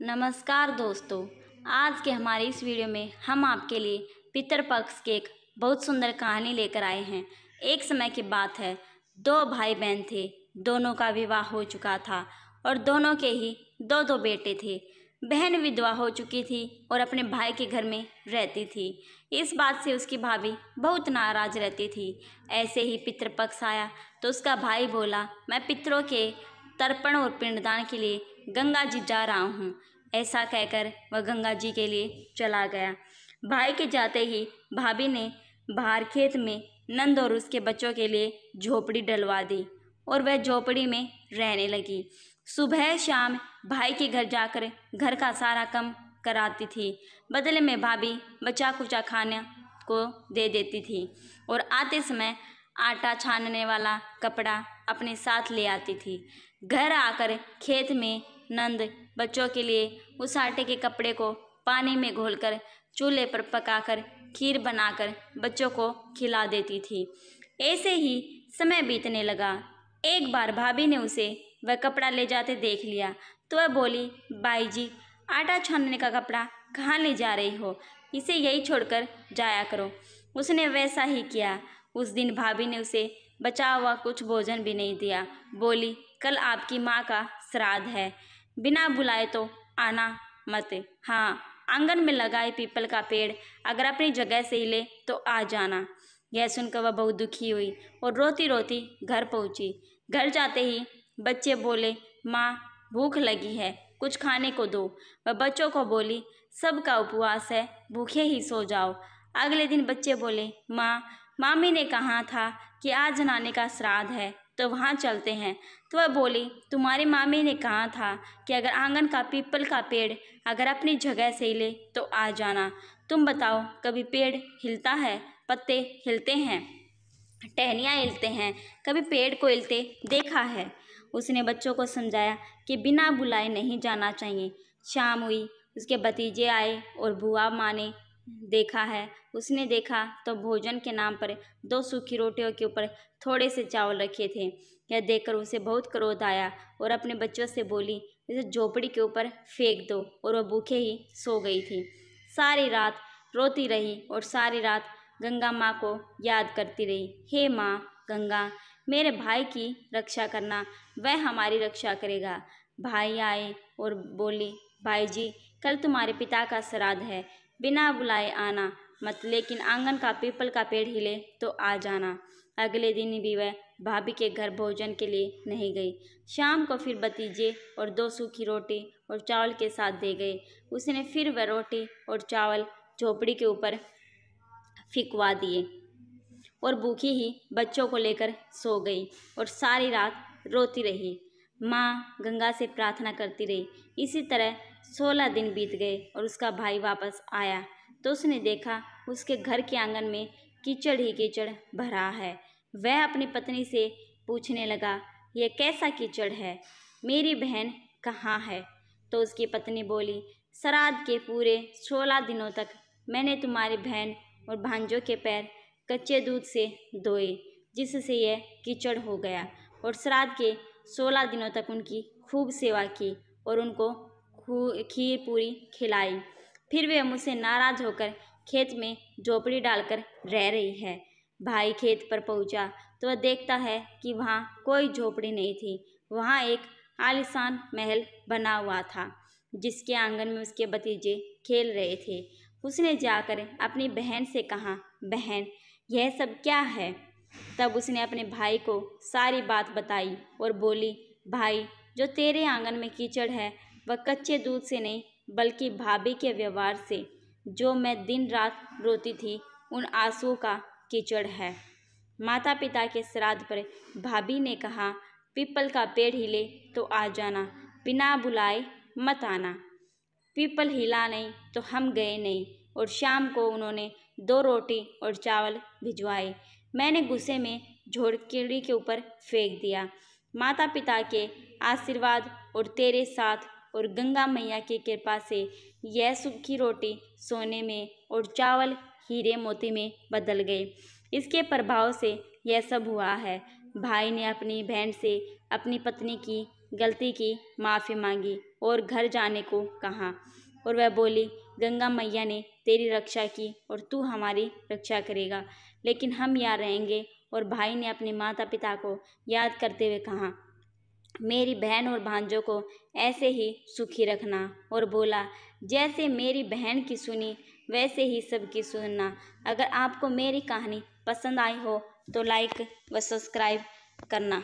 नमस्कार दोस्तों। आज के हमारे इस वीडियो में हम आपके लिए पितृपक्ष की एक बहुत सुंदर कहानी लेकर आए हैं। एक समय की बात है, दो भाई बहन थे। दोनों का विवाह हो चुका था और दोनों के ही दो दो बेटे थे। बहन विधवा हो चुकी थी और अपने भाई के घर में रहती थी। इस बात से उसकी भाभी बहुत नाराज रहती थी। ऐसे ही पितृपक्ष आया तो उसका भाई बोला, मैं पितरों के तर्पण और पिंडदान के लिए गंगा जी जा रहा हूँ। ऐसा कहकर वह गंगा जी के लिए चला गया। भाई के जाते ही भाभी ने बाहर खेत में नंद और उसके बच्चों के लिए झोपड़ी डलवा दी और वह झोपड़ी में रहने लगी। सुबह शाम भाई के घर जाकर घर का सारा काम कराती थी। बदले में भाभी बचा कुचा खाने को दे देती थी और आते समय आटा छानने वाला कपड़ा अपने साथ ले आती थी। घर आकर खेत में नंद बच्चों के लिए उस आटे के कपड़े को पानी में घोलकर चूल्हे पर पकाकर खीर बनाकर बच्चों को खिला देती थी। ऐसे ही समय बीतने लगा। एक बार भाभी ने उसे वह कपड़ा ले जाते देख लिया तो वह बोली, बाई जी, आटा छानने का कपड़ा कहाँ ले जा रही हो? इसे यही छोड़कर जाया करो। उसने वैसा ही किया। उस दिन भाभी ने उसे बचा हुआ कुछ भोजन भी नहीं दिया। बोली, कल आपकी माँ का श्राद्ध है, बिना बुलाए तो आना मत। हाँ, आंगन में लगाए पीपल का पेड़ अगर अपनी जगह से हिले तो आ जाना। यह सुनकर वह बहुत दुखी हुई और रोती रोती घर पहुंची। घर जाते ही बच्चे बोले, माँ भूख लगी है, कुछ खाने को दो। वह बच्चों को बोली, सबका उपवास है, भूखे ही सो जाओ। अगले दिन बच्चे बोले, माँ मामी ने कहा था कि आज नानी का श्राद्ध है तो वहाँ चलते हैं। तो वह बोली, तुम्हारी मामी ने कहा था कि अगर आंगन का पीपल का पेड़ अगर अपनी जगह से हिले तो आ जाना। तुम बताओ, कभी पेड़ हिलता है? पत्ते हिलते हैं, टहनियाँ हिलते हैं, कभी पेड़ को हिलते देखा है? उसने बच्चों को समझाया कि बिना बुलाए नहीं जाना चाहिए। शाम हुई, उसके भतीजे आए और बुआ माँ ने देखा है। उसने देखा तो भोजन के नाम पर 2 सूखी रोटियों के ऊपर थोड़े से चावल रखे थे। यह देखकर उसे बहुत क्रोध आया और अपने बच्चों से बोली, इसे झोपड़ी के ऊपर फेंक दो। और वह भूखे ही सो गई थी। सारी रात रोती रही और सारी रात गंगा माँ को याद करती रही। हे माँ गंगा, मेरे भाई की रक्षा करना, वह हमारी रक्षा करेगा। भाई आए और बोली, भाई जी, कल तुम्हारे पिता का श्राद्ध है, बिना बुलाए आना मत, लेकिन आंगन का पीपल का पेड़ हिले तो आ जाना। अगले दिन भी वह भाभी के घर भोजन के लिए नहीं गई। शाम को फिर भतीजे और 2 सूखी रोटी और चावल के साथ दे गए। उसने फिर वह रोटी और चावल झोपड़ी के ऊपर फिकवा दिए और भूखी ही बच्चों को लेकर सो गई और सारी रात रोती रही। माँ गंगा से प्रार्थना करती रही। इसी तरह 16 दिन बीत गए और उसका भाई वापस आया तो उसने देखा उसके घर के आंगन में कीचड़ ही कीचड़ भरा है। वह अपनी पत्नी से पूछने लगा, यह कैसा कीचड़ है? मेरी बहन कहाँ है? तो उसकी पत्नी बोली, श्राद्ध के पूरे 16 दिनों तक मैंने तुम्हारी बहन और भांजों के पैर कच्चे दूध से धोए, जिससे यह कीचड़ हो गया, और श्राद्ध के 16 दिनों तक उनकी खूब सेवा की और उनको खीर पूरी खिलाई। फिर वे मुझसे नाराज होकर खेत में झोपड़ी डालकर रह रही है। भाई खेत पर पहुंचा तो वह देखता है कि वहाँ कोई झोपड़ी नहीं थी। वहाँ एक आलीशान महल बना हुआ था जिसके आंगन में उसके भतीजे खेल रहे थे। उसने जाकर अपनी बहन से कहा, बहन यह सब क्या है? तब उसने अपने भाई को सारी बात बताई और बोली, भाई जो तेरे आंगन में कीचड़ है वह कच्चे दूध से नहीं बल्कि भाभी के व्यवहार से, जो मैं दिन रात रोती थी, उन आंसुओं का कीचड़ है। माता पिता के श्राद्ध पर भाभी ने कहा, पीपल का पेड़ हिले तो आ जाना, बिना बुलाए मत आना। पीपल हिला नहीं तो हम गए नहीं और शाम को उन्होंने 2 रोटी और चावल भिजवाए। मैंने गुस्से में झोपड़ी के ऊपर फेंक दिया। माता पिता के आशीर्वाद और तेरे साथ और गंगा मैया की कृपा से यह सूखी रोटी सोने में और चावल हीरे मोती में बदल गए। इसके प्रभाव से यह सब हुआ है। भाई ने अपनी बहन से अपनी पत्नी की गलती की माफ़ी मांगी और घर जाने को कहा। और वह बोली, गंगा मैया ने तेरी रक्षा की और तू हमारी रक्षा करेगा, लेकिन हम यहाँ रहेंगे। और भाई ने अपने माता पिता को याद करते हुए कहा, मेरी बहन और भांजों को ऐसे ही सुखी रखना। और बोला, जैसे मेरी बहन की सुनी वैसे ही सबकी सुनना। अगर आपको मेरी कहानी पसंद आई हो तो लाइक व सब्सक्राइब करना।